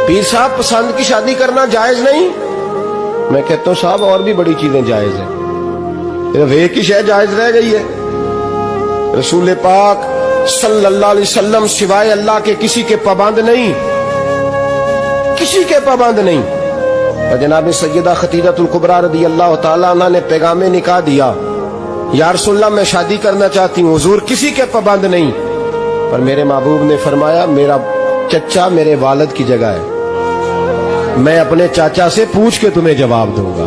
پیر صاحب پسند کی شادی کرنا جائز نہیں؟ میں کہتا ہوں صاحب اور بھی بڑی چیزیں جائز ہیں، صرف ایک ہی شے جائز رہ گئی ہے۔ رسول پاک صلی اللہ علیہ وسلم سوائے اللہ کے کسی کے پابند نہیں، کسی کے پابند نہیں۔ اور جناب سیدہ خدیجہ الکبریٰ رضی اللہ تعالیٰ عنہ نے پیغام نکاح دیا، یا رسول اللہ میں شادی کرنا چاہتی ہوں، حضور کسی کے پابند نہیں، پر میرے محبوب نے فرمایا میرا چچا میرے والد کی جگہ ہے، میں اپنے چاچا سے پوچھ کے تمہیں جواب دوں گا۔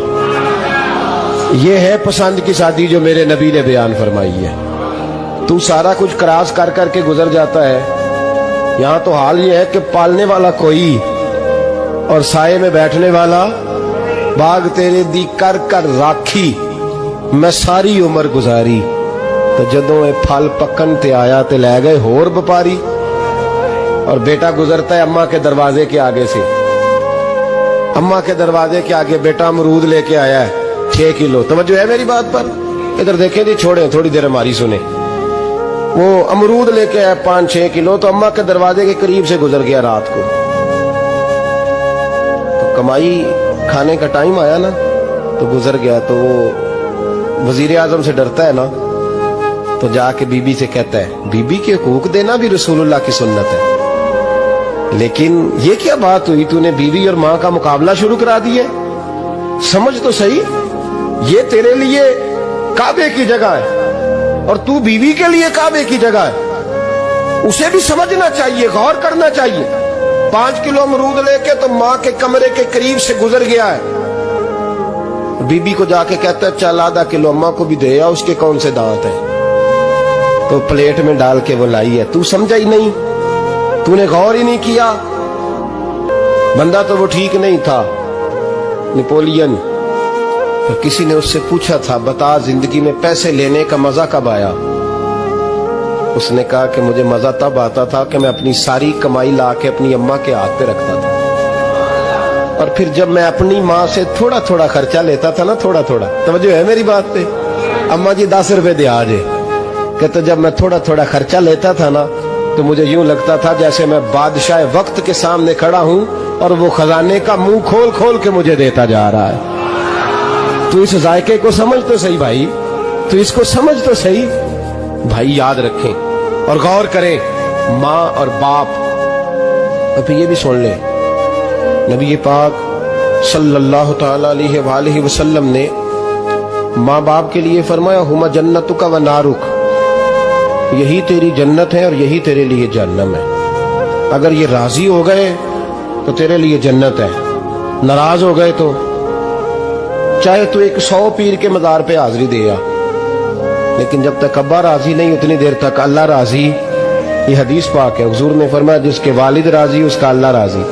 یہ ہے پسند کی شادی جو میرے نبی نے بیان فرمائی ہے۔ تو سارا کچھ کراس کر کر کے گزر جاتا ہے، یہاں تو حال یہ ہے کہ پالنے والا کوئی اور سائے میں بیٹھنے والا، باغ تیرے دی کر کر راکھی میں ساری عمر گزاری، تو جدوں اے پھل پکن تے آیا تے لے گئے ہور بپاری۔ اور بیٹا گزرتا ہے اماں کے دروازے کے آگے سے، اماں کے دروازے کے آگے بیٹا امرود لے کے آیا ہے 6 کلو، توجہ ہے میری بات پر؟ ادھر دیکھیں جی، چھوڑیں تھوڑی دیر ہماری سنیں۔ وہ امرود لے کے آیا 5-6 کلو، تو اماں کے دروازے کے قریب سے گزر گیا رات کو، تو کمائی کھانے کا ٹائم آیا نا تو گزر گیا، تو وہ وزیر اعظم سے ڈرتا ہے نا، تو جا کے بی بی سے کہتا ہے بی بی کے حقوق دینا بھی رسول اللہ کی سنت ہے، لیکن یہ کیا بات ہوئی، تو نے بیوی اور ماں کا مقابلہ شروع کرا دی ہے؟ سمجھ تو صحیح، یہ تیرے لیے کعبے کی جگہ ہے اور تو بیوی کے لیے کعبے کی جگہ ہے، اسے بھی سمجھنا چاہیے، غور کرنا چاہیے۔ 5 کلو امرود لے کے تو ماں کے کمرے کے قریب سے گزر گیا ہے، بی بی کو جا کے کہتا ہے چل آدھا کلو اماں کو بھی دے آ، اس کے کون سے دانت ہیں، تو پلیٹ میں ڈال کے وہ لائی ہے۔ تو سمجھا ہی نہیں، تو نے غور ہی نہیں کیا۔ بندہ تو وہ ٹھیک نہیں تھا، نیپولین، تو کسی نے اس سے پوچھا تھا بتا زندگی میں پیسے لینے کا مزہ کب آیا؟ اس نے کہا کہ مجھے مزہ تب آتا تھا کہ میں اپنی ساری کمائی لا کے اپنی اماں کے ہاتھ پہ رکھتا تھا، اور پھر جب میں اپنی ماں سے تھوڑا تھوڑا خرچہ لیتا تھا نا، تھوڑا تھوڑا، توجہ ہے میری بات پہ؟ اماں جی 10 روپے دے آجے، کہتے جب میں تھوڑا تھوڑا خرچہ لیتا تھا نا تو مجھے یوں لگتا تھا جیسے میں بادشاہ وقت کے سامنے کھڑا ہوں اور وہ خزانے کا منہ کھول کھول کے مجھے دیتا جا رہا ہے۔ تو اس ذائقے کو سمجھ تو صحیح بھائی، تو اس کو سمجھ تو صحیح بھائی، یاد رکھیں اور غور کریں۔ ماں اور باپ، اور پھر یہ بھی سن لیں، نبی پاک صلی اللہ تعالی علیہ وآلہ وسلم نے ماں باپ کے لیے فرمایا ہما جنتک و نارک، یہی تیری جنت ہے اور یہی تیرے لیے جہنم ہے۔ اگر یہ راضی ہو گئے تو تیرے لیے جنت ہے، ناراض ہو گئے تو چاہے تو 100 پیر کے مزار پہ حاضری دے آ، لیکن جب تک ابا راضی نہیں اتنی دیر تک اللہ راضی۔ یہ حدیث پاک ہے، حضور نے فرمایا جس کے والد راضی اس کا اللہ راضی،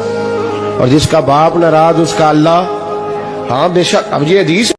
اور جس کا باپ ناراض اس کا اللہ، ہاں بے شک۔ اب یہ حدیث